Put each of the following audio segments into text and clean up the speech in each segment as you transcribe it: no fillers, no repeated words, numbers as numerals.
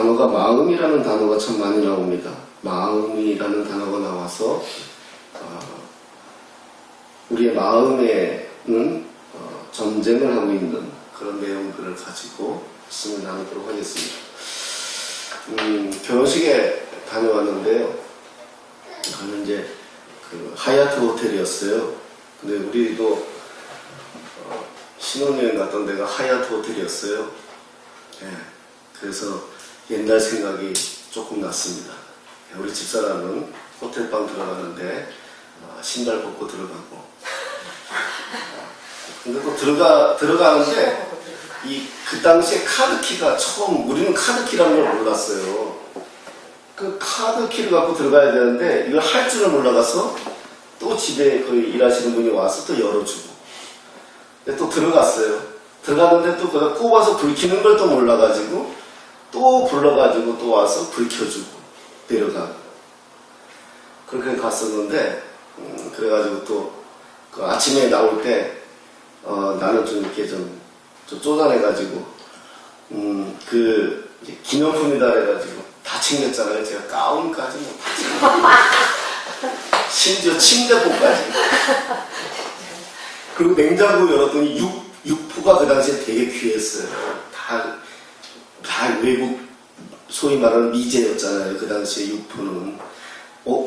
단어가 마음이라는 단어가 참 많이 나옵니다. 마음이라는 단어가 나와서 우리의 마음에는 전쟁을 하고 있는 그런 내용들을 가지고 말씀을 나누도록 하겠습니다. 결혼식에 다녀왔는데요. 저는 이제 그 하얏트 호텔이었어요. 근데 우리도 신혼여행 갔던 데가 하얏트 호텔이었어요. 네, 그래서 옛날 생각이 조금 났습니다. 우리 집사람은 호텔방 들어가는데 신발 벗고 들어가고, 근데 또 들어가는데 그 당시에 카드키가 우리는 카드키라는 걸 몰랐어요. 그 카드키를 갖고 들어가야 되는데 이걸 할 줄을 몰라가서 또 집에 그 일하시는 분이 와서 또 열어주고, 근데 또 들어갔어요. 들어갔는데 또 그걸 꼽아서 불 켜는 걸 또 몰라가지고 또 불러가지고 또 와서 불 켜주고 내려가고 그렇게 갔었는데, 그래가지고 또 그 아침에 나올 때 나는 좀 이렇게 좀 쪼잔해가지고 그 기념품이다 해가지고 다 챙겼잖아요. 제가 가운까지 다 챙겼어요. 심지어 침대포까지. 그리고 냉장고 열었더니 육포가 그 당시에 되게 귀했어요. 다 외국 소위 말하는 미제였잖아요. 그 당시에 육포는.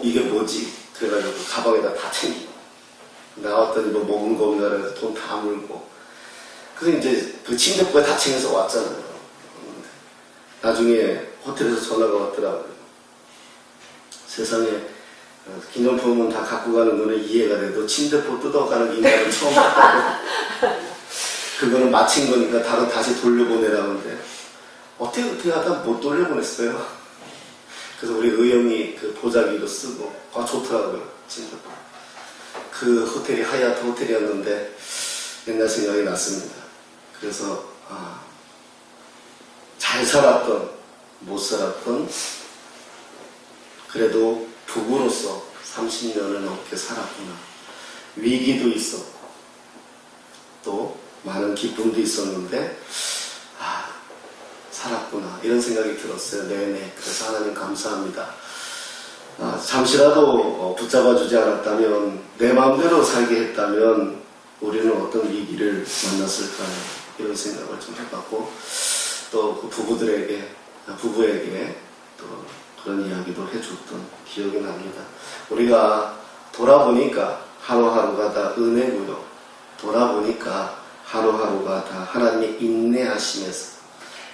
이게 뭐지? 그래가지고 가방에다 다 챙기고 나왔더니 뭐 먹은 거 없나 해서 돈 다 물고, 그래서 이제 그 침대포에 다 챙겨서 왔잖아요. 나중에 호텔에서 전화가 왔더라고요. 세상에 기념품은 다 갖고 가는 거는 이해가 돼도 침대포 뜯어가는 인간은 처음 봤다고. 그거는 마친 거니까 다시 돌려보내라는데 어떻게 하다 못 돌려보냈어요. 그래서 우리 의형이 그 보자기로 쓰고 좋더라고요. 침대포. 그 호텔이 하얏트 호텔이었는데 옛날 생각이 났습니다. 그래서 잘 살았던 못 살았던 그래도 부부로서 30년을 넘게 살았구나. 위기도 있었고 또 많은 기쁨도 있었는데 살았구나 이런 생각이 들었어요. 네네. 그래서 하나님 감사합니다. 잠시라도 붙잡아주지 않았다면, 내 마음대로 살게 했다면 우리는 어떤 위기를 만났을까요? 이런 생각을 좀 해봤고, 또 그 부부에게 또 그런 이야기도 해줬던 기억이 납니다. 우리가 돌아보니까 하루하루가 다 은혜고요. 돌아보니까 하루하루가 다 하나님의 인내하심에서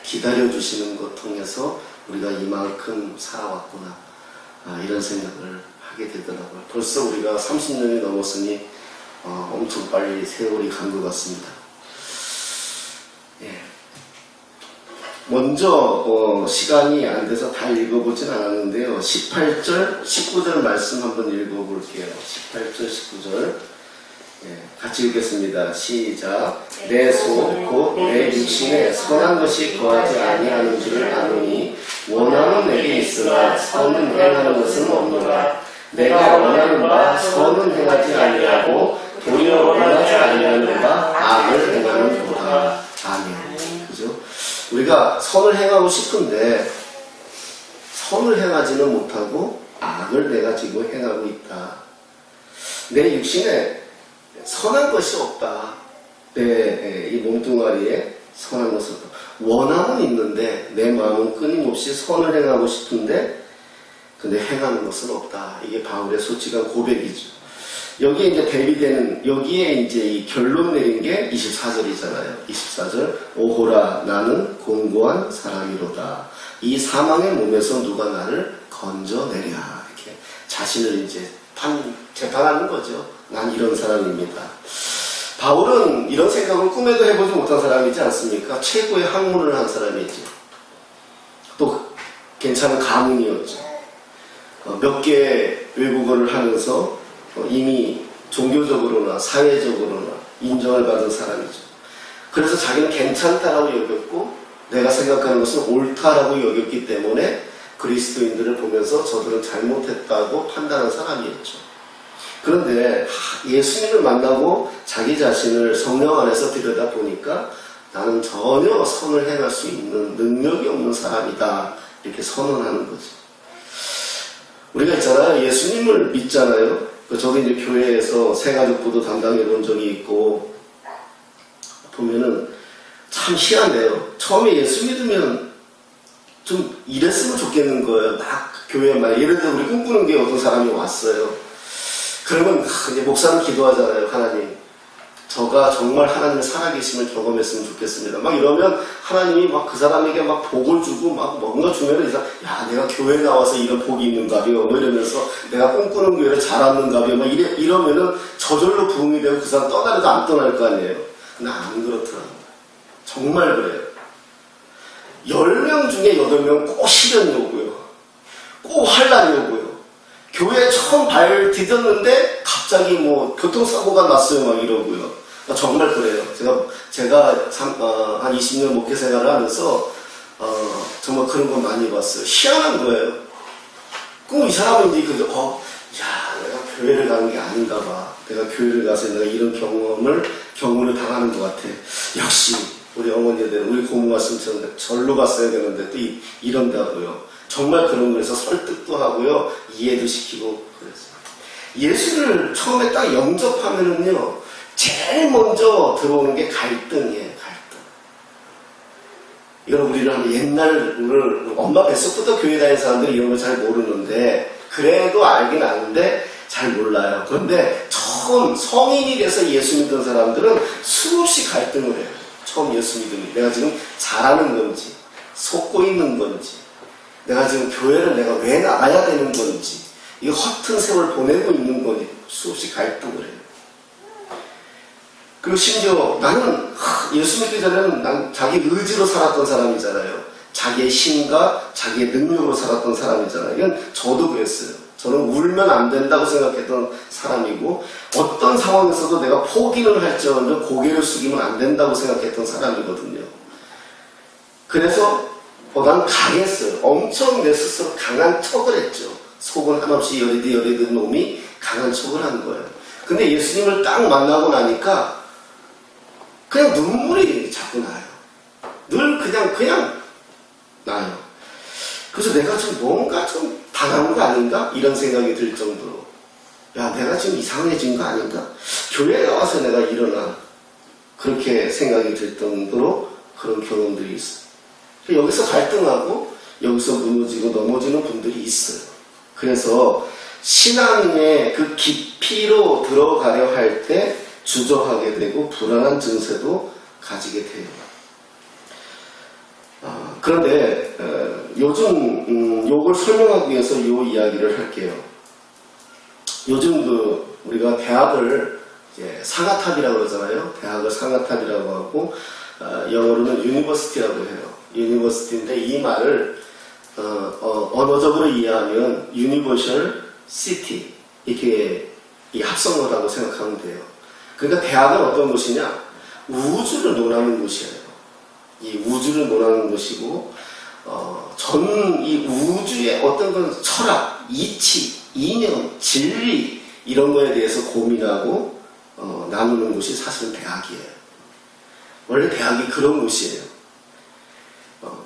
기다려주시는 것 통해서 우리가 이만큼 살아왔구나. 이런 생각을 하게 되더라고요. 벌써 우리가 30년이 넘었으니 엄청 빨리 세월이 간 것 같습니다. 예. 먼저 시간이 안 돼서 다 읽어보진 않았는데요. 18절, 19절 말씀 한번 읽어볼게요. 18절, 19절 같이 읽겠습니다. 시작. 내 속 곧 내 육신에 선한 것이 거하지 아니하는 줄을 아노니 원함은 내게 있으나 선은 행하는 것은 없노라. 내가 원하는 바 선은 행하지 아니하고 도리어 원하지 아니하는 바 악을 행하는도다. 아멘. 그죠? 우리가 선을 행하고 싶은데 선을 행하지는 못하고 악을 내가 지금 행하고 있다. 내 육신에 선한 것이 없다. 이 몸뚱아리에 선한 것은 없다. 원함은 있는데 내 마음은 끊임없이 선을 행하고 싶은데 근데 행하는 것은 없다. 이게 바울의 솔직한 고백이죠. 여기에 이제 대비되는, 여기에 이제 이 결론 내린 게 24절이잖아요. 24절. 오호라 나는 공고한 사람이로다. 이 사망의 몸에서 누가 나를 건져내랴. 이렇게 자신을 이제 재판하는 거죠. 난 이런 사람입니다. 바울은 이런 생각을 꿈에도 해보지 못한 사람이지 않습니까? 최고의 학문을 한 사람이죠. 또 괜찮은 가문이었죠. 몇 개의 외국어를 하면서 이미 종교적으로나 사회적으로나 인정을 받은 사람이죠. 그래서 자기는 괜찮다라고 여겼고 내가 생각하는 것은 옳다라고 여겼기 때문에 그리스도인들을 보면서 저들은 잘못했다고 판단한 사람이었죠. 그런데 예수님을 만나고 자기 자신을 성령 안에서 들여다보니까 나는 전혀 선을 행할 수 있는 능력이 없는 사람이다. 이렇게 선언하는 거죠. 우리가 있잖아요. 예수님을 믿잖아요. 저도 이제 교회에서 새가족부도 담당해 본 적이 있고, 보면은 참 희한해요. 처음에 예수 믿으면 좀 이랬으면 좋겠는 거예요. 막 교회에 막 예를 들어 우리 꿈꾸는 게 어떤 사람이 왔어요. 그러면 이제 목사는 기도하잖아요. 하나님, 저가 정말 하나님의 살아계심을 경험했으면 좋겠습니다. 막 이러면 하나님이 막 그 사람에게 막 복을 주고 막 뭔가 주면은 이 사람, 야, 내가 교회 나와서 이런 복이 있는가벼. 뭐 이러면서 내가 꿈꾸는 교회를 잘 왔는가벼. 막 이러면은 저절로 부흥이 되고 그 사람 떠나려도 안 떠날 거 아니에요. 근데 안 그렇더라고요. 정말 그래요. 10명 중에 8명 꼭 시련이 오고요. 꼭 환란이 오고요. 교회에 처음 발 디뎠는데 갑자기 뭐 교통사고가 났어요. 막 이러고요. 정말 그래요. 제가 한 20년 목회 생활을 하면서 정말 그런 거 많이 봤어요. 희한한 거예요. 그럼 이 사람은 이제 내가 교회를 가는 게 아닌가 봐. 내가 교회를 가서 내가 이런 경험을 당하는 것 같아. 역시 우리 어머니들, 우리 고모 말씀처럼 절로 갔어야 되는데 또 이런다고요. 정말 그런 거에서 설득도 하고요. 이해도 시키고 그랬어요. 예수를 처음에 딱 영접하면은요, 제일 먼저 들어오는 게 갈등이에요. 갈등. 이건 우리를 하면 옛날 엄마 뱃속부터 교회 다니는 사람들이 이런 걸 잘 모르는데, 그래도 알긴 아는데 잘 몰라요. 그런데 처음 성인이 돼서 예수 믿은 사람들은 수없이 갈등을 해요. 처음 예수 믿으니 내가 지금 잘하는 건지 속고 있는 건지, 내가 지금 교회를 내가 왜 나가야 되는 건지, 이 허튼 세월 보내고 있는 건지 수없이 갈등을 해요. 그리고 심지어 나는 예수 믿기 전에는 난 자기 의지로 살았던 사람이잖아요. 자기의 힘과 자기의 능력으로 살았던 사람이잖아요. 이건 저도 그랬어요. 저는 울면 안 된다고 생각했던 사람이고, 어떤 상황에서도 내가 포기를 할지언정 고개를 숙이면 안 된다고 생각했던 사람이거든요. 그래서 난 강했어요. 엄청 내 스스로 강한 척을 했죠. 속은 한없이 여리듯 놈이 강한 척을 한 거예요. 근데 예수님을 딱 만나고 나니까 그냥 눈물이 자꾸 나요. 늘 그냥 나요. 그래서 내가 좀 뭔가 좀 당한 거 아닌가? 이런 생각이 들 정도로, 야, 내가 지금 이상해진 거 아닌가? 교회에 와서 내가 일어나. 그렇게 생각이 들 정도로 그런 경험들이 있어요. 여기서 갈등하고 여기서 무너지고 넘어지는 분들이 있어요. 그래서 신앙의 그 깊이로 들어가려 할 때 주저하게 되고 불안한 증세도 가지게 돼요. 그런데 요즘 요걸 설명하기 위해서 이 이야기를 할게요. 요즘 우리가 대학을 이제 상아탑이라고 그러잖아요. 대학을 상아탑이라고 하고 영어로는 유니버시티라고 해요. 유니버시티인데 이 말을 언어적으로 이해하면 유니버셜 시티 이렇게 이 합성어라고 생각하면 돼요. 그러니까 대학은 어떤 곳이냐? 우주를 논하는 곳이에요. 이 우주를 논하는 곳이고, 전 이 우주의 어떤 건 철학, 이치, 이념, 진리 이런 거에 대해서 고민하고 나누는 곳이 사실은 대학이에요. 원래 대학이 그런 곳이에요.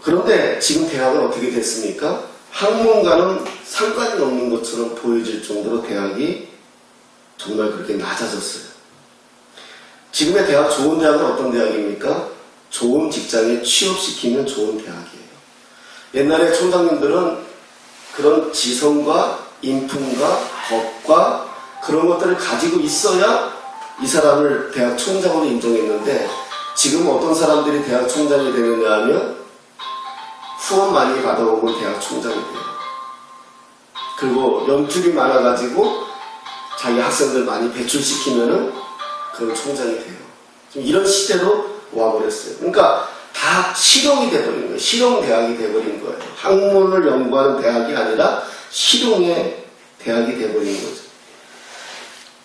그런데 지금 대학은 어떻게 됐습니까? 학문과는 상관이 없는 것처럼 보여질 정도로 대학이 정말 그렇게 낮아졌어요. 지금의 대학, 좋은 대학은 어떤 대학입니까? 좋은 직장에 취업시키면 좋은 대학이에요. 옛날에 총장님들은 그런 지성과 인품과 법과 그런 것들을 가지고 있어야 이 사람을 대학 총장으로 인정했는데, 지금 어떤 사람들이 대학 총장이 되느냐 하면 후원 많이 받아오면 대학 총장이 돼요. 그리고 연줄이 많아가지고 자기 학생들 많이 배출시키면은 그런 총장이 돼요. 지금 이런 시대로 와버렸어요. 그러니까 다 실용이 돼버린 거예요. 실용 대학이 돼버린 거예요. 학문을 연구하는 대학이 아니라 실용의 대학이 돼버린 거죠.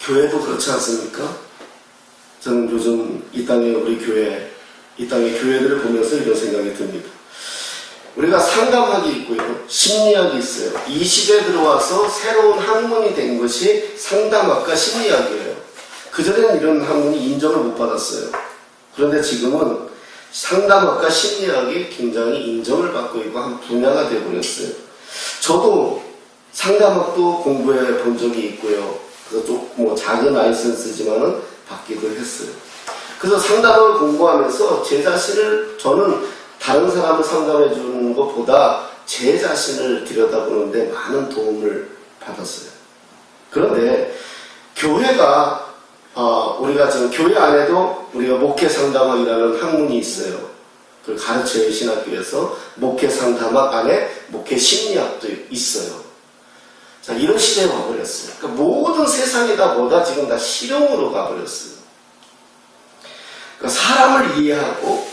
교회도 그렇지 않습니까? 저는 요즘 이 땅에 우리 교회, 이 땅의 교회들을 보면서 이런 생각이 듭니다. 우리가 상담학이 있고요, 심리학이 있어요. 이 시대에 들어와서 새로운 학문이 된 것이 상담학과 심리학이에요. 그전에는 이런 학문이 인정을 못 받았어요. 그런데 지금은 상담학과 심리학이 굉장히 인정을 받고 있고 한 분야가 되어버렸어요. 저도 상담학도 공부해 본 적이 있고요. 그래서 좀 뭐 작은 라이선스지만은 받기도 했어요. 그래서 상담을 공부하면서 제 자신을, 저는 다른 사람을 상담해 주는 것보다 제 자신을 들여다보는데 많은 도움을 받았어요. 그런데 교회가 우리가 지금 교회 안에도 우리가 목회 상담학이라는 학문이 있어요. 그걸 가르쳐요. 신학교에서 목회 상담학 안에 목회 심리학도 있어요. 자, 이런 시대에 와버렸어요. 그러니까 모든 세상이 다 뭐다 지금 다 실용으로 가버렸어요. 그러니까 사람을 이해하고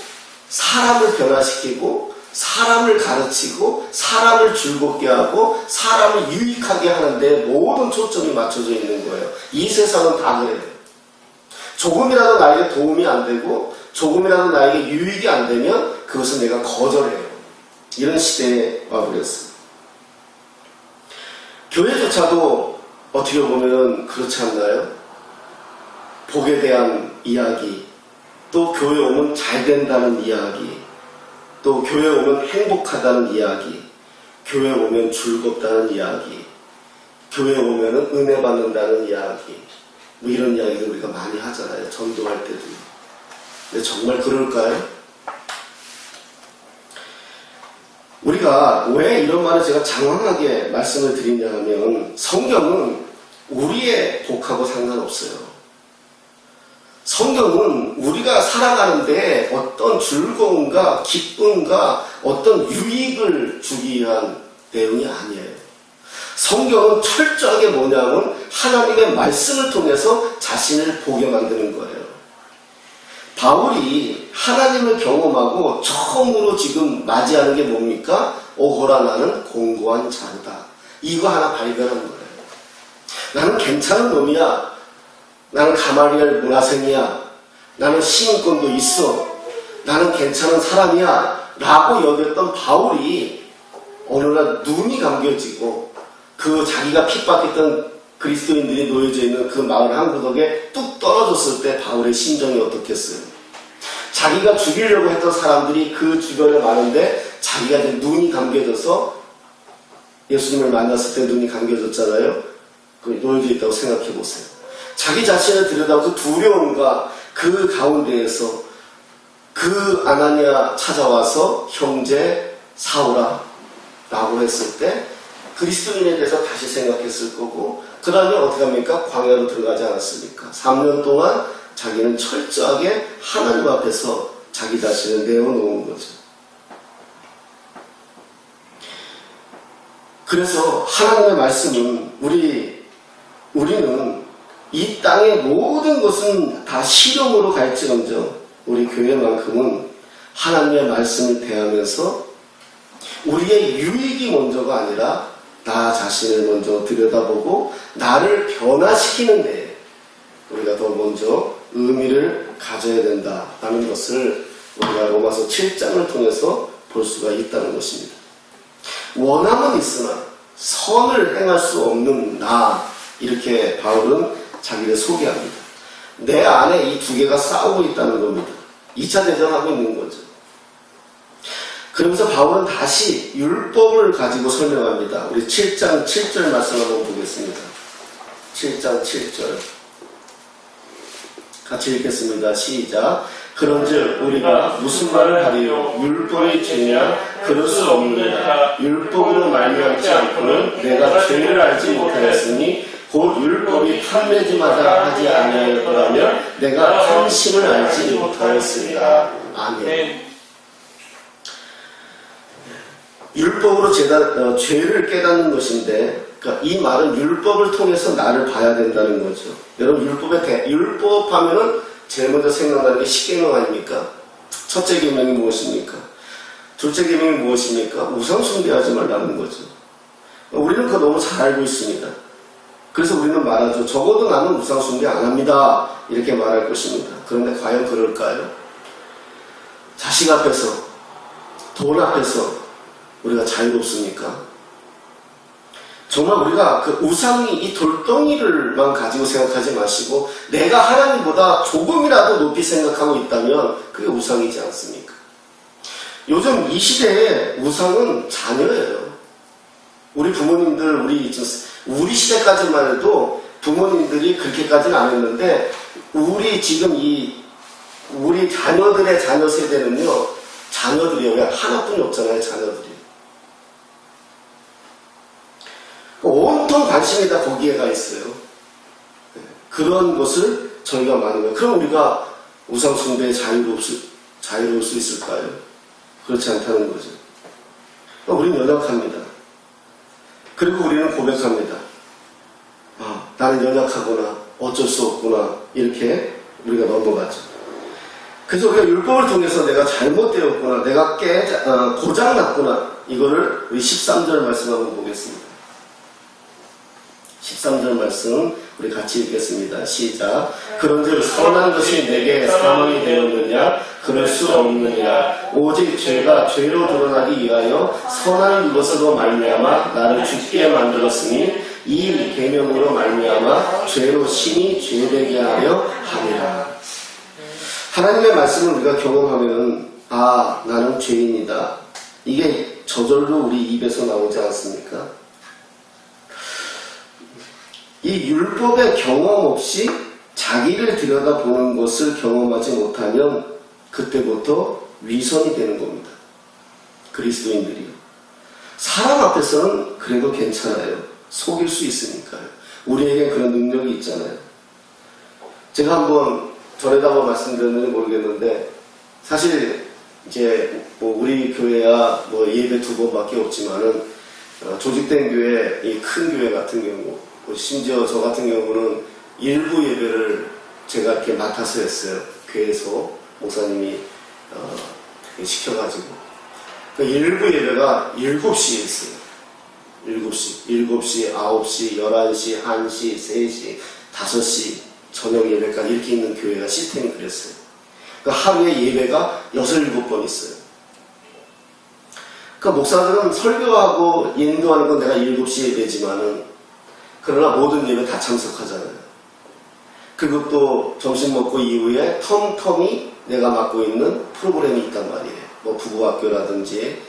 사람을 변화시키고 사람을 가르치고 사람을 즐겁게 하고 사람을 유익하게 하는데 모든 초점이 맞춰져 있는 거예요. 이 세상은 다 그래요. 조금이라도 나에게 도움이 안 되고 조금이라도 나에게 유익이 안 되면 그것은 내가 거절해요. 이런 시대에 와버렸어요. 교회조차도 어떻게 보면 그렇지 않나요? 복에 대한 이야기, 또 교회 오면 잘 된다는 이야기, 또 교회 오면 행복하다는 이야기, 교회 오면 즐겁다는 이야기, 교회 오면 은혜 받는다는 이야기, 뭐 이런 이야기를 우리가 많이 하잖아요. 전도할 때도. 근데 정말 그럴까요? 우리가 왜 이런 말을 제가 장황하게 말씀을 드리냐 하면 성경은 우리의 복하고 상관없어요. 성경은 우리가 살아가는데 어떤 즐거움과 기쁨과 어떤 유익을 주기 위한 내용이 아니에요. 성경은 철저하게 뭐냐면 하나님의 말씀을 통해서 자신을 보게 만드는 거예요. 바울이 하나님을 경험하고 처음으로 지금 맞이하는 게 뭡니까? 오호라 나는 공고한 자루다. 이거 하나 발견한 거예요. 나는 괜찮은 놈이야. 나는 가말리엘 문화생이야. 나는 시민권도 있어. 나는 괜찮은 사람이야. 라고 여겼던 바울이 어느 날 눈이 감겨지고 그 자기가 핍박했던 그리스도인들이 놓여져 있는 그 마을 한 구석에 뚝 떨어졌을 때 바울의 심정이 어떻겠어요? 자기가 죽이려고 했던 사람들이 그 주변에 많은데 자기가 이제 눈이 감겨져서 예수님을 만났을 때 눈이 감겨졌잖아요. 그 놓여져 있다고 생각해 보세요. 자기 자신을 들여다보고 그 두려움과 그 가운데에서 그 아나니아 찾아와서 형제 사울아 라고 했을 때 그리스도인에 대해서 다시 생각했을 거고 그 다음에 어떻게 합니까? 광야로 들어가지 않았습니까? 3년 동안 자기는 철저하게 하나님 앞에서 자기 자신을 내어놓은 거죠. 그래서 하나님의 말씀은 우리는 이 땅의 모든 것은 다 실용으로 갈지언정 우리 교회만큼은 하나님의 말씀을 대하면서 우리의 유익이 먼저가 아니라 나 자신을 먼저 들여다보고 나를 변화시키는데 우리가 더 먼저 의미를 가져야 된다라는 것을 우리가 로마서 7장을 통해서 볼 수가 있다는 것입니다. 원함은 있으나 선을 행할 수 없는 나, 이렇게 바울은 자기를 소개합니다. 내 안에 이 두 개가 싸우고 있다는 겁니다. 2차 대전하고 있는 거죠. 그러면서 바울은 다시 율법을 가지고 설명합니다. 우리 7장 7절 말씀 한번 보겠습니다. 7장 7절 같이 읽겠습니다. 시작. 그런즉 우리가 무슨 말을 하리요? 율법이 죄냐? 그럴 수 없느니라. 율법으로 말미암지 않고는 내가 죄를 알지 못하였으니 곧 율법이 탐내지 마라 하지 아니하였더라면 내가 탐심을 알지 못하였습니다. 아멘. 율법으로 죄를 깨닫는 것인데, 그러니까 이 말은 율법을 통해서 나를 봐야 된다는 거죠. 여러분 율법 하면은 제일 먼저 생각나는 게 십계명 아닙니까? 첫째 계명이 무엇입니까? 둘째 계명이 무엇입니까? 우상 숭배하지 말라는 거죠. 우리는 그거 너무 잘 알고 있습니다. 그래서 우리는 말하죠. 적어도 나는 우상 숭배 안 합니다. 이렇게 말할 것입니다. 그런데 과연 그럴까요? 자식 앞에서, 돈 앞에서 우리가 자유롭습니까? 정말 우리가 그 우상이 이 돌덩이를만 가지고 생각하지 마시고 내가 하나님보다 조금이라도 높이 생각하고 있다면 그게 우상이지 않습니까? 요즘 이 시대의 우상은 자녀예요. 우리 부모님들, 우리 시대까지만 해도 부모님들이 그렇게까지는 안 했는데, 우리 지금 우리 자녀들의 자녀 세대는요, 자녀들이요. 왜 하나뿐이 없잖아요, 자녀들이. 온통 관심이 다 거기에 가 있어요. 그런 것을 저희가 많이 해요. 그럼 우리가 우상숭배에 자유로울 수 있을까요? 그렇지 않다는 거죠. 우리는 연약합니다. 그리고 우리는 고백합니다. 나는 연약하구나, 어쩔 수 없구나, 이렇게 우리가 넘어가죠. 그래서 우리가 율법을 통해서 내가 잘못되었구나, 내가 고장났구나, 이거를 우리 13절 말씀 한번 보겠습니다. 13절 말씀 우리 같이 읽겠습니다. 시작. 그런즉 선한 것이 내게 사망이 되었느냐? 그럴 수 없느냐? 오직 죄가 죄로 드러나기 위하여 선한 것으로 말미암아 나를 죽게 만들었으니 이 계명으로 말미암아 죄로 심히 죄되게 하려 함이라. 하나님의 말씀을 우리가 경험하면 나는 죄인이다. 이게 저절로 우리 입에서 나오지 않습니까? 이 율법의 경험 없이 자기를 들여다보는 것을 경험하지 못하면 그때부터 위선이 되는 겁니다. 그리스도인들이요. 사람 앞에서는 그래도 괜찮아요. 속일 수 있으니까요. 우리에게 그런 능력이 있잖아요. 제가 한번 전에다가 말씀드렸는지 모르겠는데, 사실 이제 우리 교회야 예배 2번밖에 없지만은 조직된 교회, 이 큰 교회 같은 경우, 심지어 저 같은 경우는 일부 예배를 제가 이렇게 맡아서 했어요. 교회에서 목사님이 시켜가지고. 일부 예배가 7시에 했어요. 7시, 9시, 11시, 1시, 3시, 5시 저녁 예배까지 이렇게 있는 교회가 시스템이 그랬어요. 하루에 예배가 6, 7번 있어요. 목사들은 설교하고 인도하는 건 내가 7시 예배지만은, 그러나 모든 예배 다 참석하잖아요. 그리고 또 점심 먹고 이후에 텀텀이 내가 맡고 있는 프로그램이 있단 말이에요. 부부학교라든지,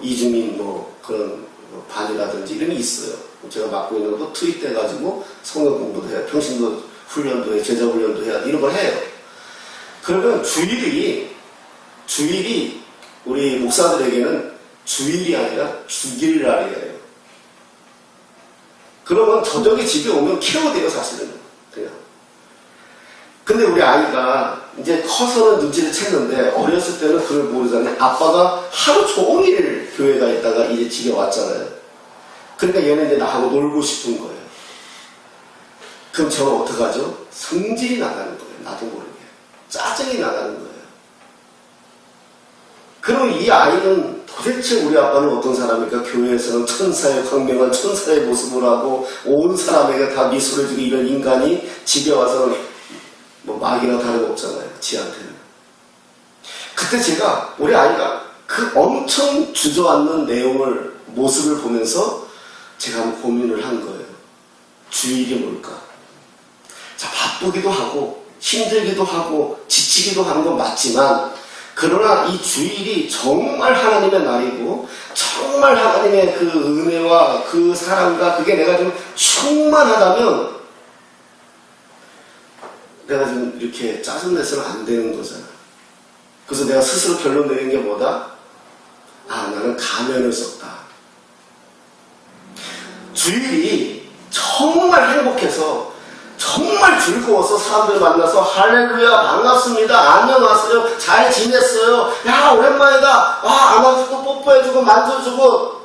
이주민 그런 반이라든지 이런 게 있어요. 제가 맡고 있는 거 투입돼가지고 성경 공부도 해요. 평신도 훈련도 해요. 제자 훈련도 해야 이런 걸 해요. 그러면 주일이 우리 목사들에게는 주일이 아니라 주길날이에요. 그러면 저녁에 집에 오면 케어돼요, 사실은. 그냥. 근데 우리 아이가 이제 커서는 눈치를 챘는데, 어렸을 때는 그걸 모르잖아요. 아빠가 하루 종일 교회가 있다가 이제 집에 왔잖아요. 그러니까 얘는 이제 나하고 놀고 싶은 거예요. 그럼 저는 어떡하죠? 성질이 나가는 거예요. 나도 모르게. 짜증이 나가는 거예요. 그럼 이 아이는 도대체 우리 아빠는 어떤 사람입니까? 교회에서는 천사의 광명한 천사의 모습을 하고 온 사람에게 다 미소를 주고 이런 인간이 집에 와서 마귀나 다름없잖아요. 지한테는. 그때 제가 우리 아이가 그 엄청 주저앉는 모습을 보면서 제가 한번 고민을 한 거예요. 주일이 뭘까? 자, 바쁘기도 하고 힘들기도 하고 지치기도 하는 건 맞지만, 그러나 이 주일이 정말 하나님의 날이고 정말 하나님의 그 은혜와 그 사랑과 그게 내가 좀 충만하다면 내가 좀 이렇게 짜증내서는 안 되는 거잖아. 그래서 내가 스스로 결론 내린 게 뭐다? 나는 가면을 썼다. 주일이 정말 행복해서 정말 즐거워서 사람들 만나서 할렐루야 반갑습니다 안녕하세요 잘 지냈어요 야 오랜만이다 안아주고 뽀뽀해주고 만져주고,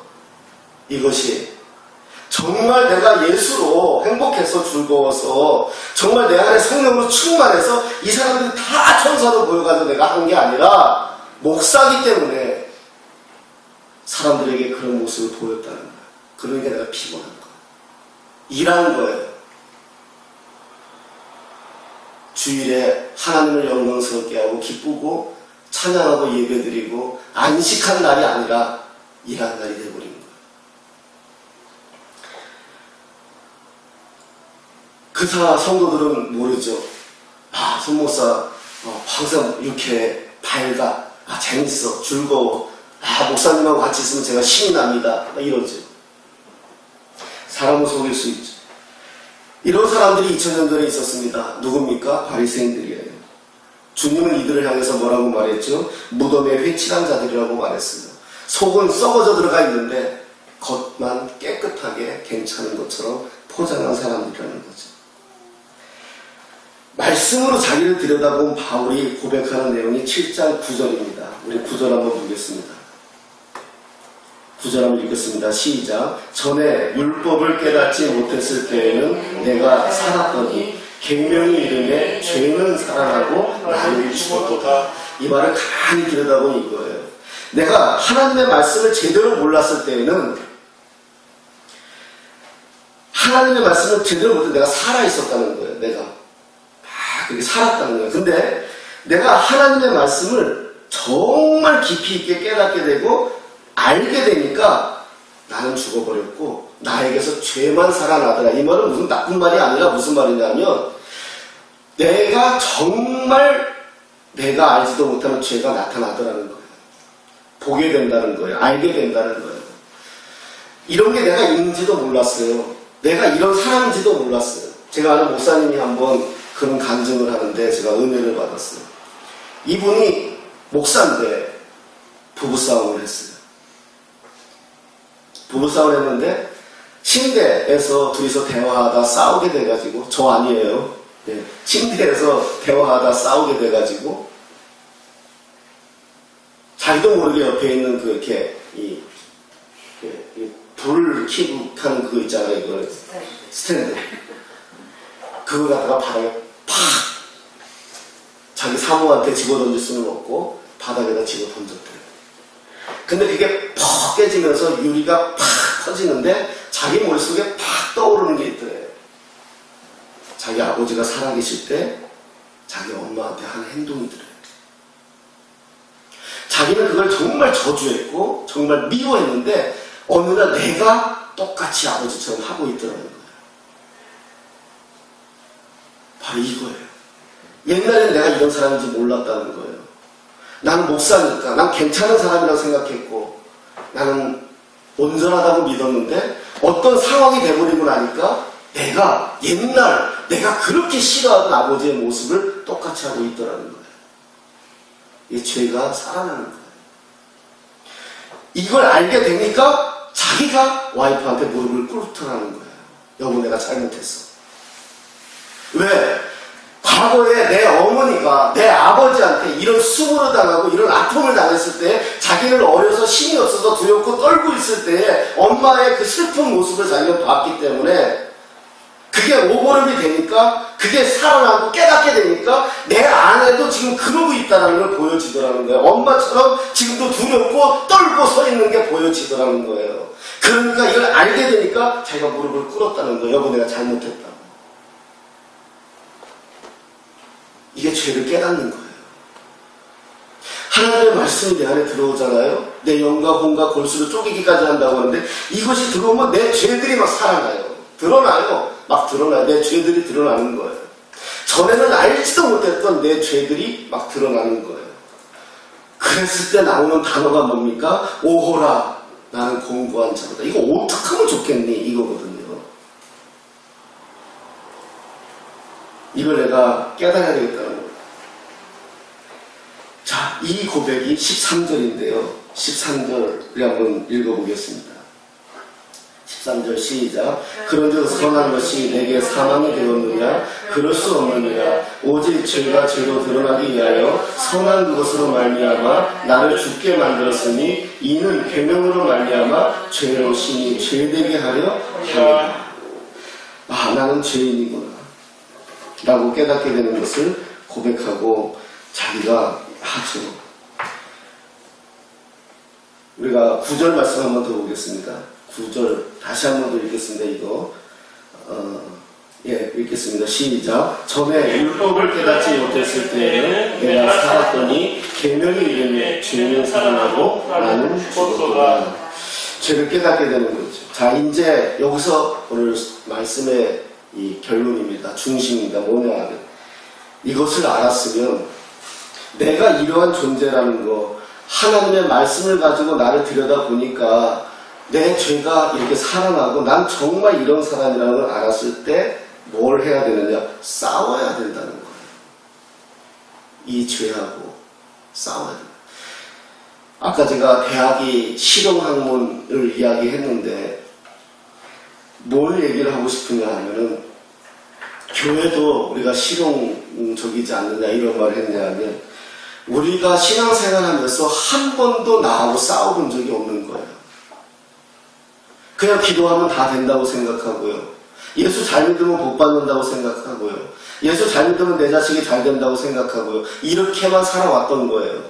이것이 정말 내가 예수로 행복해서 즐거워서 정말 내 안에 성령으로 충만해서 이 사람들이 다 천사로 보여가지고 내가 한 게 아니라 목사기 때문에 사람들에게 그런 모습을 보였다는 거야. 그러니까 내가 피곤한 거야. 일하는 거예요. 주일에 하나님을 영광스럽게 하고 기쁘고 찬양하고 예배드리고 안식한 날이 아니라 일하는 날이 되어버린 거예요. 그 성도들은 모르죠. 손목사 항상 유쾌해, 밝아, 아, 재밌어, 즐거워, 아, 목사님하고 같이 있으면 제가 신이 납니다, 이러죠. 사람을 속일 수 있죠. 이런 사람들이 2000년 전에 있었습니다. 누굽니까? 바리새인들이에요. 주님은 이들을 향해서 뭐라고 말했죠? 무덤에 회칠한 자들이라고 말했어요. 속은 썩어져 들어가 있는데 겉만 깨끗하게 괜찮은 것처럼 포장한 사람들이라는 거죠. 말씀으로 자기를 들여다본 바울이 고백하는 내용이 7장 9절입니다. 우리 9절 한번 보겠습니다. 9절 한번 읽겠습니다. 시작. 전에 율법을 깨닫지 못했을 때에는 내가 살았더니 계명의 이름에 죄는 살아나고 나는 죽었도다. 이 말을 가만히 들여다보니 이거예요. 내가 하나님의 말씀을 제대로 몰랐을 때에는 하나님의 말씀을 제대로 못해 내가 살아있었다는 거예요. 내가 그렇게 살았다는 거예요. 근데 내가 하나님의 말씀을 정말 깊이 있게 깨닫게 되고 알게 되니까 나는 죽어버렸고 나에게서 죄만 살아나더라. 이 말은 무슨 나쁜 말이 아니라 무슨 말이냐면 내가 정말 내가 알지도 못하는 죄가 나타나더라는 거예요. 보게 된다는 거예요. 알게 된다는 거예요. 이런 게 내가 있는지도 몰랐어요. 내가 이런 사람인지도 몰랐어요. 제가 아는 목사님이 한번 그런 간증을 하는데 제가 은혜를 받았어요. 이분이 목사인데 부부싸움을 했어요. 부부싸움을 했는데 침대에서 둘이서 대화하다 싸우게 돼가지고 저 아니에요. 네. 침대에서 대화하다 싸우게 돼가지고 자기도 모르게 옆에 있는 그 이렇게 불 켜고 하는 그거 있잖아요. 이거 스탠드. 그거 갖다가 바닥에 팍 자기 사모한테 집어 던질 수는 없고 바닥에다 집어 던졌대요. 근데 그게 퍽 깨지면서 유리가 팍 터지는데 자기 머릿속에 팍 떠오르는 게 있더래요. 자기 아버지가 살아계실 때 자기 엄마한테 한 행동이더래요. 자기는 그걸 정말 저주했고 정말 미워했는데 어느 날 내가 똑같이 아버지처럼 하고 있더라는 거예요. 바로 이거예요. 옛날엔 내가 이런 사람인지 몰랐다는 거예요. 나는 목사니까 난 괜찮은 사람이라고 생각했고 나는 온전하다고 믿었는데 어떤 상황이 돼버리고 나니까 내가 옛날 내가 그렇게 싫어하던 아버지의 모습을 똑같이 하고 있더라는 거예요. 이 죄가 살아나는 거예요. 이걸 알게 되니까 자기가 와이프한테 무릎을 꿇더라는 거예요. 여보 내가 잘못했어. 왜? 과거에 내 어머니가 내 아버지한테 이런 수모를 당하고 이런 아픔을 당했을 때 자기는 어려서 힘이 없어서 두렵고 떨고 있을 때 엄마의 그 슬픈 모습을 자기는 봤기 때문에 그게 오버랩이 되니까 그게 살아나고 깨닫게 되니까 내 아내도 지금 그러고 있다는 걸 보여지더라는 거예요. 엄마처럼 지금도 두렵고 떨고 서 있는 게 보여지더라는 거예요. 그러니까 이걸 알게 되니까 자기가 무릎을 꿇었다는 거예요. 여보 내가 잘못했다. 이게 죄를 깨닫는 거예요. 하나님의 말씀이 내 안에 들어오잖아요. 내 영과 혼과 골수를 쪼개기까지 한다고 하는데 이것이 들어오면 내 죄들이 막 살아나요. 드러나요. 막 드러나요. 내 죄들이 드러나는 거예요. 전에는 알지도 못했던 내 죄들이 막 드러나는 거예요. 그랬을 때 나오는 단어가 뭡니까? 오호라 나는 공고한 자로다. 이거 어떻게 하면 좋겠니? 이거거든요. 이걸 내가 깨달아야 되겠다는 거예요. 자, 이 고백이 13절인데요. 13절 한번 읽어보겠습니다. 13절 시작. 그런즉 선한 것이 내게 사망이 되었느냐? 그럴 수 없느니라. 오직 죄가 죄로 드러나기 위하여 선한 그것으로 말미암아 나를 죽게 만들었으니 이는 계명으로 말미암아 죄로 신이 죄되게 하려 함이라. 아, 나는 죄인이구나 라고 깨닫게 되는 것을 고백하고 자기가 하죠. 우리가 9절 말씀 한번 더 보겠습니다. 9절 다시 한번 더 읽겠습니다. 이거 읽겠습니다. 시작. 전에 율법을 깨닫지 못했을 때에는 내가 살았더니 계명의 이름에 죄는 살아나고 나는 죽었도다. 죄를 깨닫게 되는 거죠. 자, 이제 여기서 오늘 말씀의 이 결론입니다. 중심입니다. 뭐냐 하면 이것을 알았으면 내가 이러한 존재라는 거, 하나님의 말씀을 가지고 나를 들여다보니까 내 죄가 이렇게 살아나고 난 정말 이런 사람이라는 걸 알았을 때 뭘 해야 되느냐? 싸워야 된다는 거예요. 이 죄하고 싸워야 된다. 아까 제가 대학이 실용학문을 이야기했는데 뭘 얘기를 하고 싶으냐 하면은 교회도 우리가 실용적이지 않느냐 이런 말을 했냐 하면 우리가 신앙생활하면서 한 번도 나하고 싸워본 적이 없는 거예요. 그냥 기도하면 다 된다고 생각하고요. 예수 잘 믿으면 복 받는다고 생각하고요. 예수 잘 믿으면 내 자식이 잘 된다고 생각하고요. 이렇게만 살아왔던 거예요.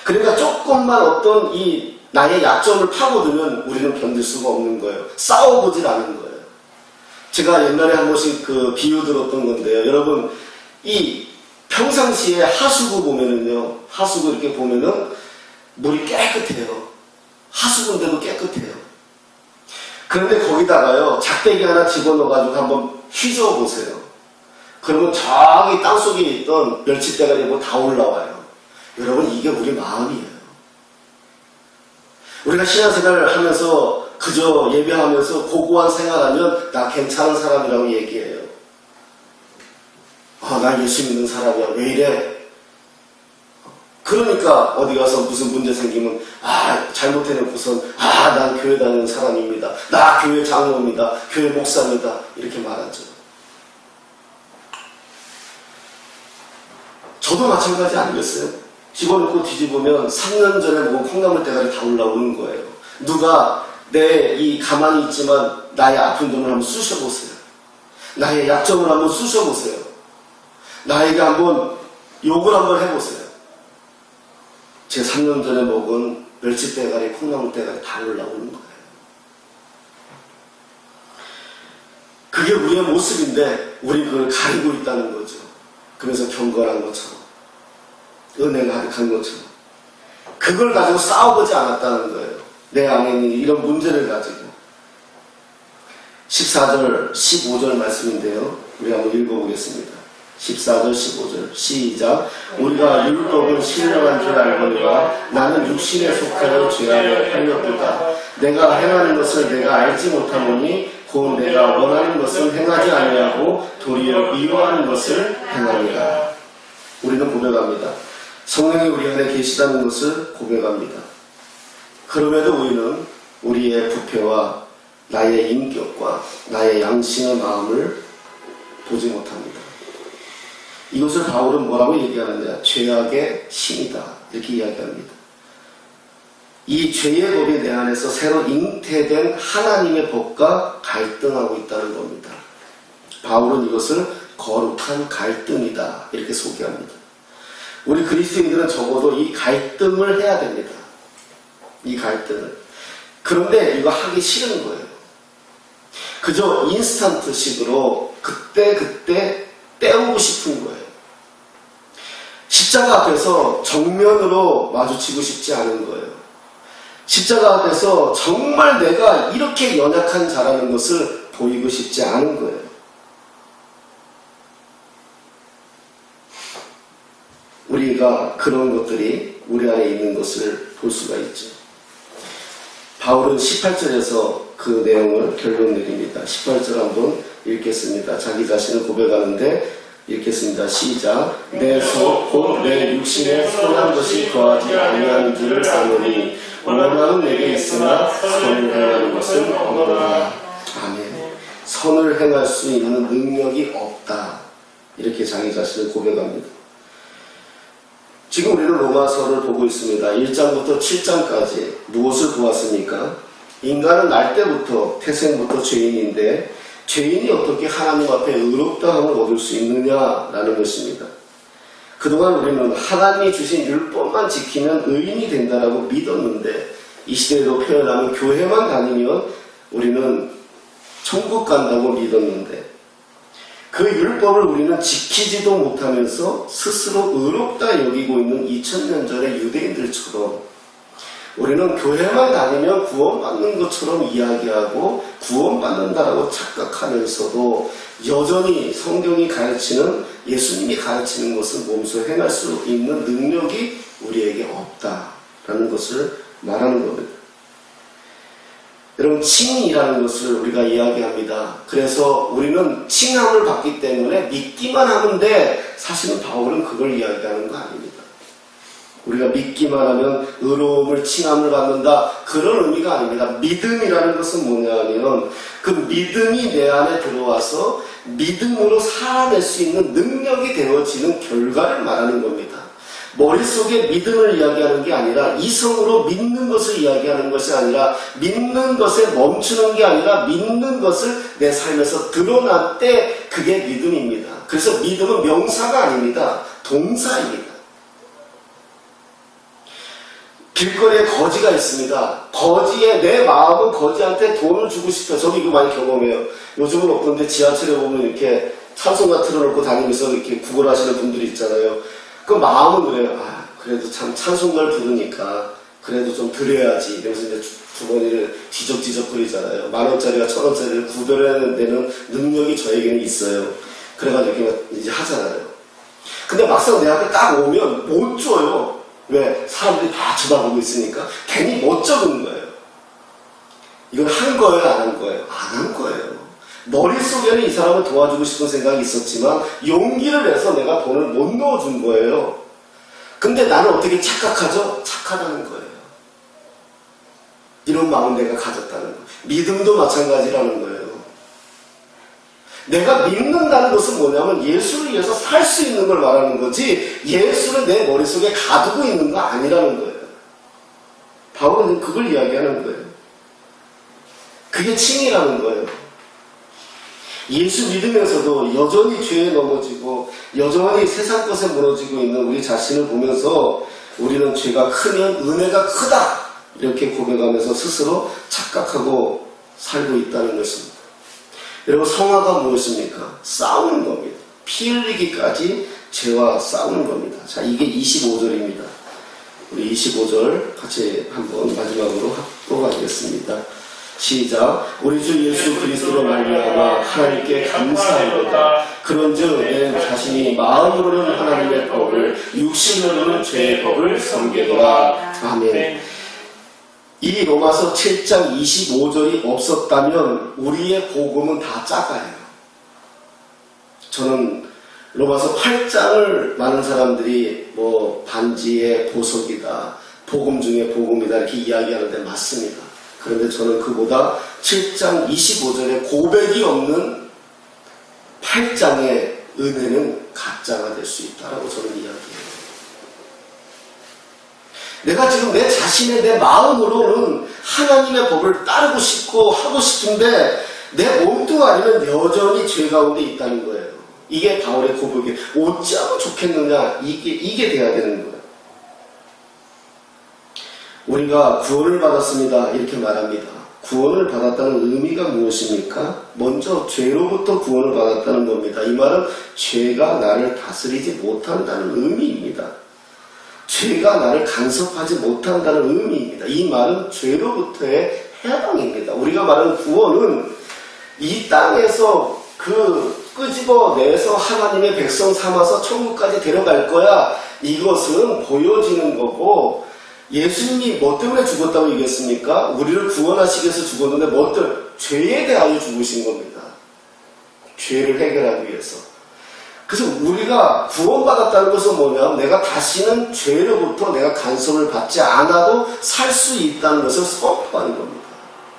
그러니까 조금만 어떤 이 나의 약점을 파고들면 우리는 견딜 수가 없는 거예요. 싸워보질 않은 거예요. 제가 옛날에 한 번씩 그 비유 들었던 건데요. 여러분, 이 평상시에 하수구 보면은요, 하수구 이렇게 보면은 물이 깨끗해요. 하수구인데도 깨끗해요. 그런데 거기다가요, 작대기 하나 집어넣어가지고 한번 휘저어보세요. 그러면 저기 땅속에 있던 멸치대가리 뭐 다 올라와요. 여러분, 이게 우리 마음이에요. 우리가 신앙생활을 하면서 그저 예배하면서 고고한 생활하면 나 괜찮은 사람이라고 얘기해요. 아, 나 예수 믿는 사람이야. 왜 이래? 그러니까 어디 가서 무슨 문제 생기면 잘못해놓고선 난 교회 다니는 사람입니다. 나 교회 장로입니다. 교회 목사입니다. 이렇게 말하죠. 저도 마찬가지 아니겠어요? 집어넣고 뒤집으면 3년 전에 먹은 콩나물 대가리 다 올라오는 거예요. 누가 내 이 가만히 있지만 나의 아픈 점을 한번 쑤셔보세요. 나의 약점을 한번 쑤셔보세요. 나에게 한번 욕을 한번 해보세요. 제가 3년 전에 먹은 멸치 대가리, 콩나물 대가리 다 올라오는 거예요. 그게 우리의 모습인데 우리 그걸 가리고 있다는 거죠. 그래서 경건한 것처럼 은혜가 가득한 것처럼 그걸 가지고 싸워보지 않았다는 거예요. 내 안에 있는 이런 문제를 가지고 14절, 15절 말씀인데요. 우리 한번 읽어보겠습니다. 14절, 15절 시작. 우리가 율법은 신령한 줄 알거니와 나는 육신에 속하여 죄 안에 팔렸도다. 내가 행하는 것을 내가 알지 못하노니 곧 내가 원하는 것을 행하지 아니하고 도리어 미워하는 것을 행하니라. 우리는 고백합니다. 성령이 우리 안에 계시다는 것을 고백합니다. 그럼에도 우리는 우리의 부패와 나의 인격과 나의 양심의 마음을 보지 못합니다. 이것을 바울은 뭐라고 얘기하느냐? 죄악의 신이다. 이렇게 이야기합니다. 이 죄의 법이 내 안에서 새로 잉태된 하나님의 법과 갈등하고 있다는 겁니다. 바울은 이것을 거룩한 갈등이다. 이렇게 소개합니다. 우리 그리스도인들은 적어도 이 갈등을 해야 됩니다. 이 갈등을. 그런데 이거 하기 싫은 거예요. 그저 인스턴트식으로 그때 때우고 싶은 거예요. 십자가 앞에서 정면으로 마주치고 싶지 않은 거예요. 십자가 앞에서 정말 내가 이렇게 연약한 자라는 것을 보이고 싶지 않은 거예요. 우리가 그런 것들이 우리 안에 있는 것을 볼 수가 있죠. 바울은 18절에서 그 내용을 결론 내립니다. 18절 한번 읽겠습니다. 자기 자신을 고백하는데 읽겠습니다. 시작. 내 속 곧 내 육신에 선한 것이 거하지 아니하는 줄을 아노니 원하는 내게 있으나 선을 행하는 것은 없노라. 아멘. 선을 행할 수 있는 능력이 없다. 이렇게 자기 자신을 고백합니다. 지금 우리는 로마서를 보고 있습니다. 1장부터 7장까지 무엇을 보았습니까? 인간은 날 때부터 태생부터 죄인인데 죄인이 어떻게 하나님 앞에 의롭다함을 얻을 수 있느냐라는 것입니다. 그동안 우리는 하나님이 주신 율법만 지키면 의인이 된다라고 믿었는데 이 시대에도 표현하면 교회만 다니면 우리는 천국 간다고 믿었는데 그 율법을 우리는 지키지도 못하면서 스스로 의롭다 여기고 있는 2000년 전의 유대인들처럼 우리는 교회만 다니면 구원받는 것처럼 이야기하고 구원받는다라고 착각하면서도 여전히 성경이 가르치는, 예수님이 가르치는 것을 몸소 행할 수 있는 능력이 우리에게 없다라는 것을 말하는 겁니다. 여러분, 칭이라는 것을 우리가 이야기합니다. 그래서 우리는 칭함을 받기 때문에 믿기만 하면 돼. 사실은 바울은 그걸 이야기하는 거 아닙니다. 우리가 믿기만 하면 의로움을, 칭함을 받는다, 그런 의미가 아닙니다. 믿음이라는 것은 뭐냐면 그 믿음이 내 안에 들어와서 믿음으로 살아낼 수 있는 능력이 되어지는 결과를 말하는 겁니다. 머릿속에 믿음을 이야기하는 게 아니라 이성으로 믿는 것을 이야기하는 것이 아니라 믿는 것에 멈추는 게 아니라 믿는 것을 내 삶에서 드러날 때 그게 믿음입니다. 그래서 믿음은 명사가 아닙니다. 동사입니다. 길거리에 거지가 있습니다. 거지에 내 마음은 거지한테 돈을 주고 싶어. 저도 이거 많이 경험해요. 요즘은 어떤데 지하철에 보면 이렇게 찬송가 틀어놓고 다니면서 이렇게 구걸하시는 분들이 있잖아요. 그 마음은 그래요. 아, 그래도 참 찬송가를 부르니까 그래도 좀 드려야지. 이러면서 이제 주머니를 뒤적뒤적 거리잖아요. 10,000원짜리와 1,000원짜리를 구별해내는 데는 능력이 저에게는 있어요. 그래가지고 이렇게 이제 하잖아요. 근데 막상 내 앞에 딱 오면 못 줘요. 왜? 사람들이 다 쳐다보고 있으니까 괜히 못 적은 거예요. 이걸 한 거예요? 안 한 거예요? 안 한 거예요. 머릿속에는 이 사람을 도와주고 싶은 생각이 있었지만 용기를 내서 내가 돈을 못 넣어준 거예요. 근데 나는 어떻게 착각하죠? 착하다는 거예요. 이런 마음 내가 가졌다는 거예요. 믿음도 마찬가지라는 거예요. 내가 믿는다는 것은 뭐냐면 예수를 위해서 살 수 있는 걸 말하는 거지 예수를 내 머릿속에 가두고 있는 거 아니라는 거예요. 바울은 그걸 이야기하는 거예요. 그게 칭이라는 거예요. 예수 믿으면서도 여전히 죄에 넘어지고 여전히 세상 것에 무너지고 있는 우리 자신을 보면서 우리는 죄가 크면 은혜가 크다 이렇게 고백하면서 스스로 착각하고 살고 있다는 것입니다. 여러분, 성화가 무엇입니까? 싸우는 겁니다. 피 흘리기까지 죄와 싸우는 겁니다. 자, 이게 25절입니다. 우리 25절 같이 한번 마지막으로 합독하겠습니다. 시작. 우리 주 예수 그리스도로 말미암아 하나님께 감사하노라. 그런즉 내 자신이 마음으로는 하나님의 법을, 육신으로는 죄의 법을 섬기노라. 아멘. 이 로마서 7장 25절이 없었다면 우리의 복음은 다 작아요. 저는 로마서 8장을 많은 사람들이 뭐 반지의 보석이다, 복음 중에 복음이다 이렇게 이야기하는데 맞습니다. 그런데 저는 그보다 7장 25절에 고백이 없는 8장의 은혜는 가짜가 될 수 있다라고 저는 이야기해요. 내가 지금 내 자신의 내 마음으로는 하나님의 법을 따르고 싶고 하고 싶은데 내 몸뚱아리는 여전히 죄 가운데 있다는 거예요. 이게 바울의 고백이 어찌하면 좋겠느냐, 이게 돼야 되는 거예요. 우리가 구원을 받았습니다 이렇게 말합니다. 구원을 받았다는 의미가 무엇입니까? 먼저 죄로부터 구원을 받았다는 겁니다. 이 말은 죄가 나를 다스리지 못한다는 의미입니다. 죄가 나를 간섭하지 못한다는 의미입니다. 이 말은 죄로부터의 해방입니다. 우리가 말하는 구원은 이 땅에서 끄집어내서 하나님의 백성 삼아서 천국까지 데려갈 거야. 이것은 보여지는 거고, 예수님이 뭐 때문에 죽었다고 얘기했습니까? 우리를 구원하시기 위해서 죽었는데 뭐 때문에? 죄에 대하여 죽으신 겁니다. 죄를 해결하기 위해서. 그래서 우리가 구원받았다는 것은 뭐냐면 내가 다시는 죄로부터 내가 간섭을 받지 않아도 살 수 있다는 것을 선포하는 겁니다.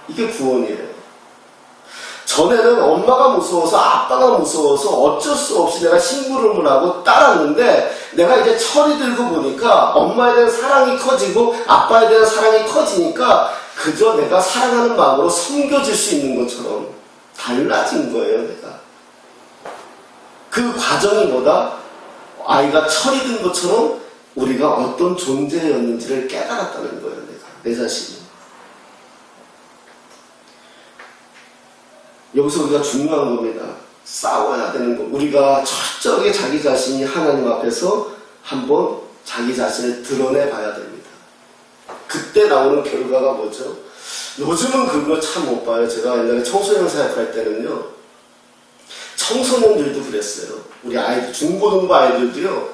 이게 구원이에요. 전에는 엄마가 무서워서 아빠가 무서워서 어쩔 수 없이 내가 심부름을 하고 따랐는데 내가 이제 철이 들고 보니까 엄마에 대한 사랑이 커지고 아빠에 대한 사랑이 커지니까 그저 내가 사랑하는 마음으로 섬겨질 수 있는 것처럼 달라진 거예요. 내가 그 과정이 뭐다? 아이가 철이 든 것처럼 우리가 어떤 존재였는지를 깨달았다는 거예요. 내 자신이. 여기서 우리가 중요한 겁니다. 싸워야 되는 거. 우리가 철저하게 자기 자신이 하나님 앞에서 한번 자기 자신을 드러내 봐야 됩니다. 그때 나오는 결과가 뭐죠? 요즘은 그걸 참 못 봐요. 제가 옛날에 청소년 사역할 때는요, 청소년들도 그랬어요. 우리 아이들, 중고등부 아이들도요,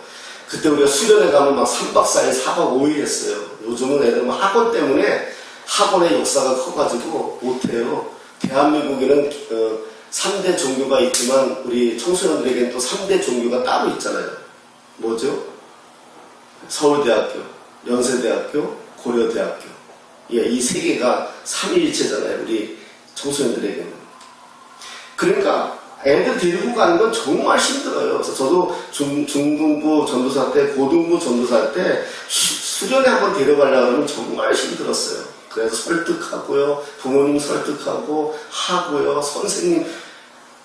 그때 우리가 수련회 가면 막 3박 4일, 4박 5일 했어요. 요즘은 애들 뭐 학원 때문에 학원의 역사가 커가지고 못해요. 대한민국에는 3대 종교가 있지만 우리 청소년들에게는 또 3대 종교가 따로 있잖아요. 뭐죠? 서울대학교, 연세대학교, 고려대학교. 예, 이 세 개가 삼위일체잖아요. 우리 청소년들에게는. 그러니까 애들 데리고 가는 건 정말 힘들어요. 그래서 저도 중등부 전도사 때, 고등부 전도사 때 수련회 한번 데려가려고 하면 정말 힘들었어요. 그래서 설득하고요, 부모님 설득하고 하고요, 선생님,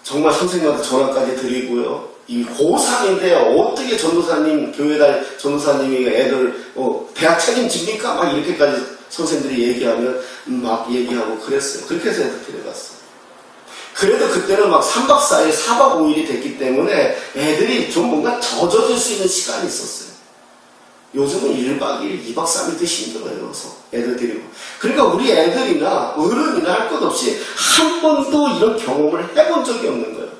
정말 선생님한테 전화까지 드리고요. 이 고3인데 어떻게 전도사님, 교회 다닐 전도사님이 애들 대학 책임집니까? 막 이렇게까지 선생님들이 얘기하면 막 얘기하고 그랬어요. 그렇게 해서 애들 데려갔어요. 그래도 그때는 막 3박 4일, 4박 5일이 됐기 때문에 애들이 좀 뭔가 젖어질 수 있는 시간이 있었어요. 요즘은 1박 2일, 2박 3일도 힘들어요. 그래서 애들 데리고. 그러니까 우리 애들이나 어른이나 할 것 없이 한 번도 이런 경험을 해본 적이 없는 거예요.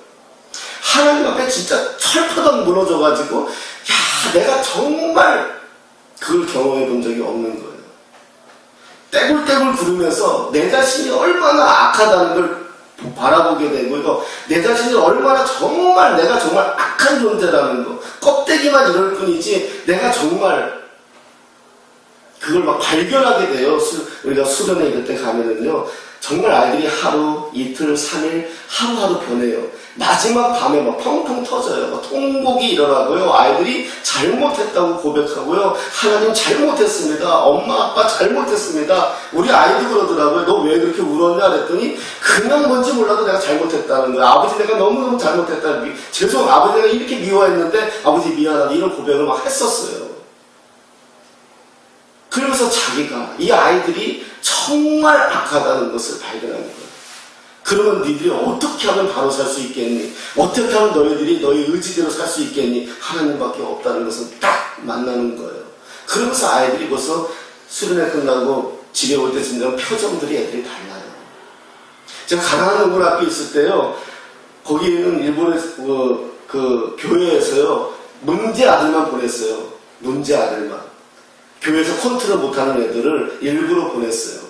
하나님 앞에 진짜 철퍼덕 무너져가지고, 야, 내가 정말 그걸 경험해 본 적이 없는 거예요. 떼굴떼굴 구르면서 내 자신이 얼마나 악하다는 걸 바라보게 되고요. 내 자신이 얼마나 정말 내가 정말 악한 존재라는 거. 껍데기만 이럴 뿐이지 내가 정말 그걸 막 발견하게 돼요. 우리가 수련회 이럴 때 가면은요. 정말 아이들이 하루, 이틀, 3일 하루하루 보내요. 마지막 밤에 막 펑펑 터져요. 막 통곡이 일어나고요. 아이들이 잘못했다고 고백하고요. 하나님 잘못했습니다. 엄마, 아빠 잘못했습니다. 우리 아이도 그러더라고요. 너 왜 그렇게 울었냐 그랬더니 그냥 뭔지 몰라도 내가 잘못했다는 거야. 아버지 내가 너무너무 잘못했다. 죄송, 아버지 내가 이렇게 미워했는데 아버지 미안하다. 이런 고백을 막 했었어요. 그러면서 자기가, 이 아이들이 정말 악하다는 것을 발견하는 거예요. 그러면 니들이 어떻게 하면 바로 살 수 있겠니? 어떻게 하면 너희들이 너희 의지대로 살 수 있겠니? 하나님밖에 없다는 것은 딱 만나는 거예요. 그러면서 아이들이 벌써 수련회 끝나고 집에 올 때 진짜 표정들이 애들이 달라요. 제가 가난한 농구학교 있을 때요, 거기에는 일본의 그 교회에서요, 문제 아들만 보냈어요. 문제 아들만. 교회에서 컨트롤 못하는 애들을 일부러 보냈어요.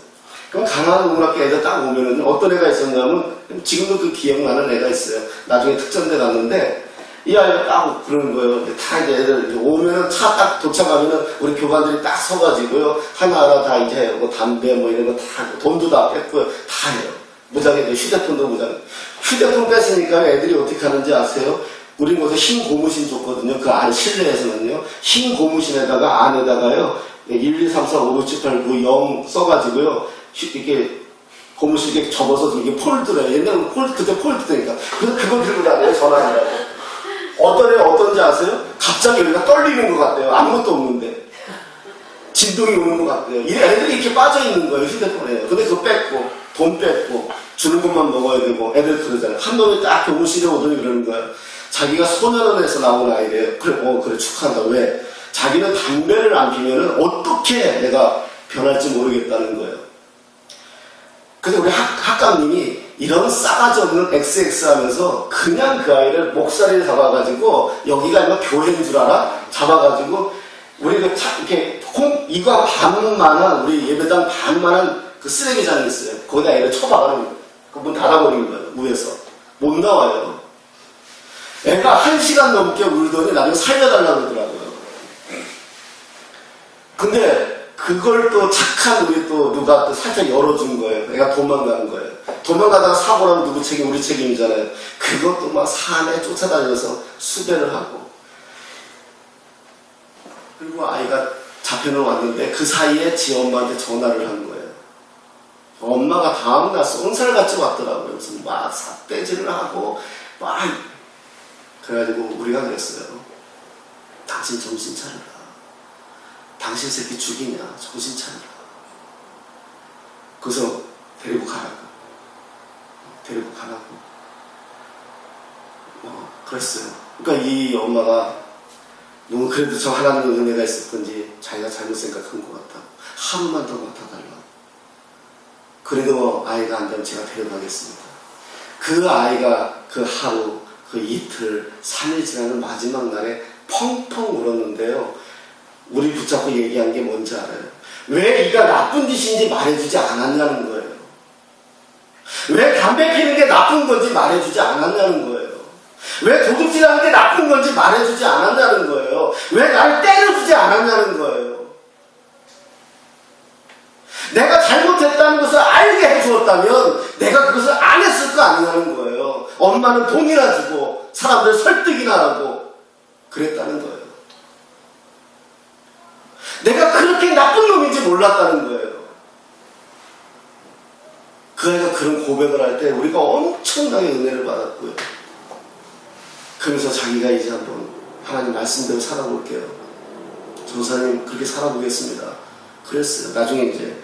그럼 가난한 농락교 애들 딱 오면은 어떤 애가 있었냐면, 지금도 그 기억나는 애가 있어요. 나중에 특전대 갔는데, 이 아이가 딱 그러는 거예요. 다 이제 애들 오면은 차 딱 도착하면은 우리 교관들이 딱 서가지고요. 하나하나 다 이제 뭐 담배 뭐 이런 거 다 하고, 돈도 다 뺐고요. 다 해요. 무장해, 휴대폰도 무장해. 휴대폰 뺐으니까 애들이 어떻게 하는지 아세요? 우리 곳에 흰 고무신 줬거든요. 그 안에 실내에서는요. 흰 고무신에다가 안에다가요. 1, 2, 3, 4, 5, 6, 7, 8, 9, 0 써가지고요. 이렇게 고무신 이렇게 접어서 이게 폴드래요. 옛날에 그때 폴드니까. 그래서 그걸 들고 다녀요. 전화하느라고. 어떤 애 어떤지 아세요? 갑자기 여기가 떨리는 것 같대요. 아무것도 없는데. 진동이 오는 것 같대요. 이 애들이 이렇게 빠져있는 거예요. 휴대폰에. 근데 그거 뺐고, 돈 뺐고, 주는 것만 먹어야 되고, 애들 그러잖아요. 한 놈이 딱 교무실에 오더니 그러는 거예요. 자기가 소년원에서 나온 아이래요. 그래, 축하한다. 왜? 자기는 담배를 안 피면은 어떻게 내가 변할지 모르겠다는 거예요. 그래서 우리 학감님이 이런 싸가지 없는 XX 하면서 그냥 그 아이를 목살이를 잡아가지고, 여기가 아니라 교회인 줄 알아? 잡아가지고, 우리 이렇게 이거 반만한, 우리 예배당 반만한 그 쓰레기장이 있어요. 거기다 애를 쳐박아는 거예요. 그 문 닫아버리는 거예요. 위에서. 못 나와요. 애가 1시간 넘게 울더니 나중에 살려달라고 그러더라고요. 근데 그걸 또 착한 우리 또 누가 또 살짝 열어준 거예요. 애가 도망가는 거예요. 도망가다가 사고 나면 누구 책임? 우리 책임이잖아요. 그것도 막 산에 쫓아다녀서 수배를 하고. 그리고 아이가 잡혀는 왔는데 그 사이에 지 엄마한테 전화를 한 거예요. 엄마가 다음날 쏜살같이 왔더라고요. 그래서 막 삿대질을 하고 막 그래가지고 우리가 그랬어요. 당신 정신 차려라. 당신 새끼 죽이냐? 정신 차려라. 그래서 데리고 가라고. 데리고 가라고. 그랬어요. 그러니까 이 엄마가 뭐 그래도 저 하나님의 은혜가 있었던지 자기가 잘못 생각한 것 같다고 하루만 더 맡아달라고. 그래도 뭐 아이가 안 되면 제가 데려가겠습니다. 그 아이가 그 하루, 그 이틀, 3일 지나는 마지막 날에 펑펑 울었는데요. 우리 붙잡고 얘기한 게 뭔지 알아요? 왜 이가 나쁜 짓인지 말해주지 않았냐는 거예요. 왜 담배 피는 게 나쁜 건지 말해주지 않았냐는 거예요. 왜 도둑질하는 게 나쁜 건지 말해주지 않았냐는 거예요. 왜 나를 때려주지 않았냐는 거예요. 내가 잘못했다는 것을 알게 해주었다면 내가 그것을 안 했을 거 아니냐는 거예요. 엄마는 돈이나 주고 사람들 설득이나 하고 그랬다는 거예요. 내가 그렇게 나쁜 놈인지 몰랐다는 거예요. 그 아이가 그런 고백을 할 때 우리가 엄청나게 은혜를 받았고요. 그러면서 자기가 이제 한번 하나님 말씀대로 살아볼게요. 전사님 그렇게 살아보겠습니다. 그랬어요. 나중에 이제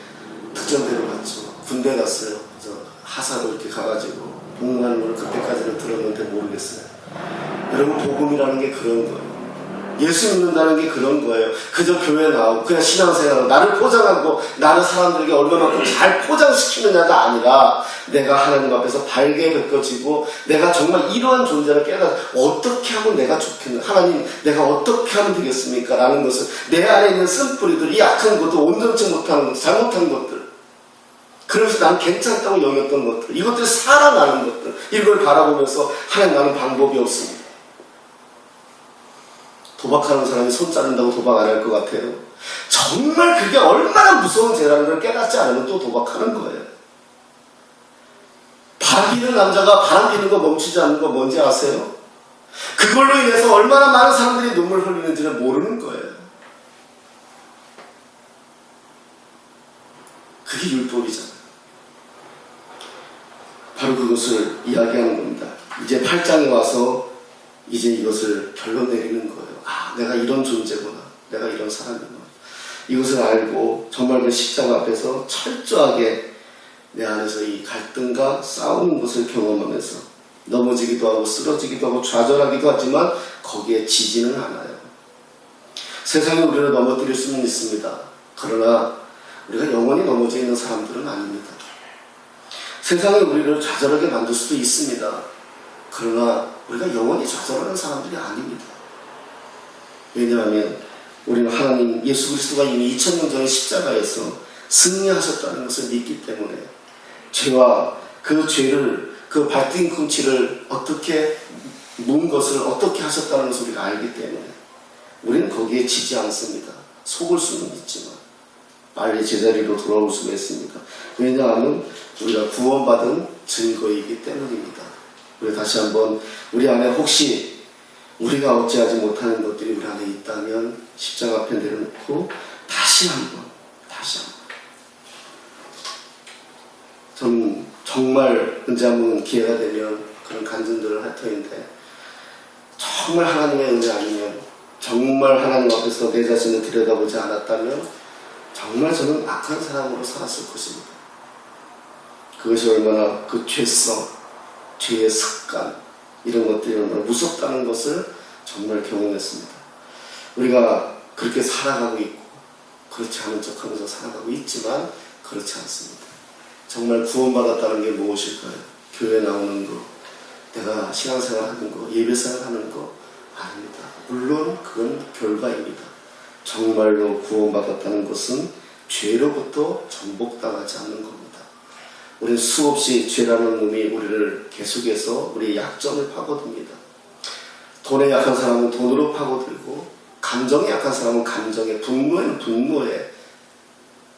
특전대로 갔죠. 군대 갔어요. 그래서 하사로 이렇게 가가지고 복무하는 걸 그때까지는 들었는데 모르겠어요. 여러분 복음이라는 게 그런 거예요. 예수 믿는다는 게 그런 거예요. 그저 교회 나오고 그냥 신앙생활하고 나를 포장하고 나를 사람들에게 얼마만큼 잘 포장시키느냐가 아니라 내가 하나님 앞에서 발게 벗겨지고 내가 정말 이러한 존재를 깨달아 어떻게 하면 내가 좋겠나, 하나님 내가 어떻게 하면 되겠습니까? 라는 것을 내 안에 있는 쓴뿌리들, 이 악한 것들, 온전치 못한 것, 잘못한 것들, 그래서 난 괜찮다고 여겼던 것들, 이것들이 살아나는 것들, 이걸 바라보면서 하나님 나는 방법이 없습니다. 도박하는 사람이 손 자른다고 도박 안 할 것 같아요. 정말 그게 얼마나 무서운 죄라는 걸 깨닫지 않으면 또 도박하는 거예요. 바람 피는 남자가 바람 피는 거 멈추지 않는 거 뭔지 아세요? 그걸로 인해서 얼마나 많은 사람들이 눈물 흘리는지를 모르는 거예요. 그게 율법이잖아요. 바로 그것을 이야기하는 겁니다. 이제 8장에 와서 이제 이것을 결론 내리는 거예요. 아, 내가 이런 존재구나. 내가 이런 사람이구나. 이것을 알고 정말 그 십자가 앞에서 철저하게 내 안에서 이 갈등과 싸우는 것을 경험하면서 넘어지기도 하고 쓰러지기도 하고 좌절하기도 하지만 거기에 지지는 않아요. 세상이 우리를 넘어뜨릴 수는 있습니다. 그러나 우리가 영원히 넘어져 있는 사람들은 아닙니다. 세상이 우리를 좌절하게 만들 수도 있습니다. 그러나 우리가 영원히 좌절하는 사람들이 아닙니다. 왜냐하면 우리는 하나님 예수 그리스도가 이미 2000년 전에 십자가에서 승리하셨다는 것을 믿기 때문에 죄와 그 죄를, 그 발등꿈치를 어떻게 문 것을 어떻게 하셨다는 것을 우리가 알기 때문에 우리는 거기에 지지 않습니다. 속을 수는 있지만 빨리 제자리로 돌아올 수가 있습니다. 왜냐하면 우리가 구원받은 증거이기 때문입니다. 우리 다시 한번 우리 안에 혹시 우리가 어찌하지 못하는 것들이 우리 안에 있다면 십자가 앞에 내려놓고 다시 한번 저는 정말 언제 한번 기회가 되면 그런 간증들을 할 터인데 정말 하나님의 은혜 아니면 정말 하나님 앞에서 내 자신을 들여다보지 않았다면 정말 저는 악한 사람으로 살았을 것입니다. 그것이 얼마나 그 죄성, 죄의 습관 이런 것들이 얼마나 무섭다는 것을 정말 경험했습니다. 우리가 그렇게 살아가고 있고 그렇지 않은 척하면서 살아가고 있지만 그렇지 않습니다. 정말 구원받았다는 게 무엇일까요? 교회 나오는 거, 내가 신앙생활 하는 거, 예배생활 하는 거 아닙니다. 물론 그건 결과입니다. 정말로 구원받았다는 것은 죄로부터 정복당하지 않는 겁니다. 우리는 수없이 죄라는 놈이 우리를 계속해서 우리의 약점을 파고듭니다. 돈에 약한 사람은 돈으로 파고들고 감정에 약한 사람은 감정에, 분노에는 분노에,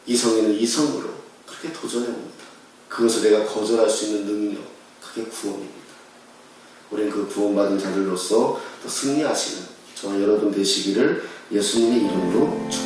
이성에는 이성으로 그렇게 도전해봅니다. 그것을 내가 거절할 수 있는 능력, 그게 구원입니다. 우리는 그 구원받은 자들로서 또 승리하시는 저와 여러분 되시기를 예수님의 이름으로 축복합니다.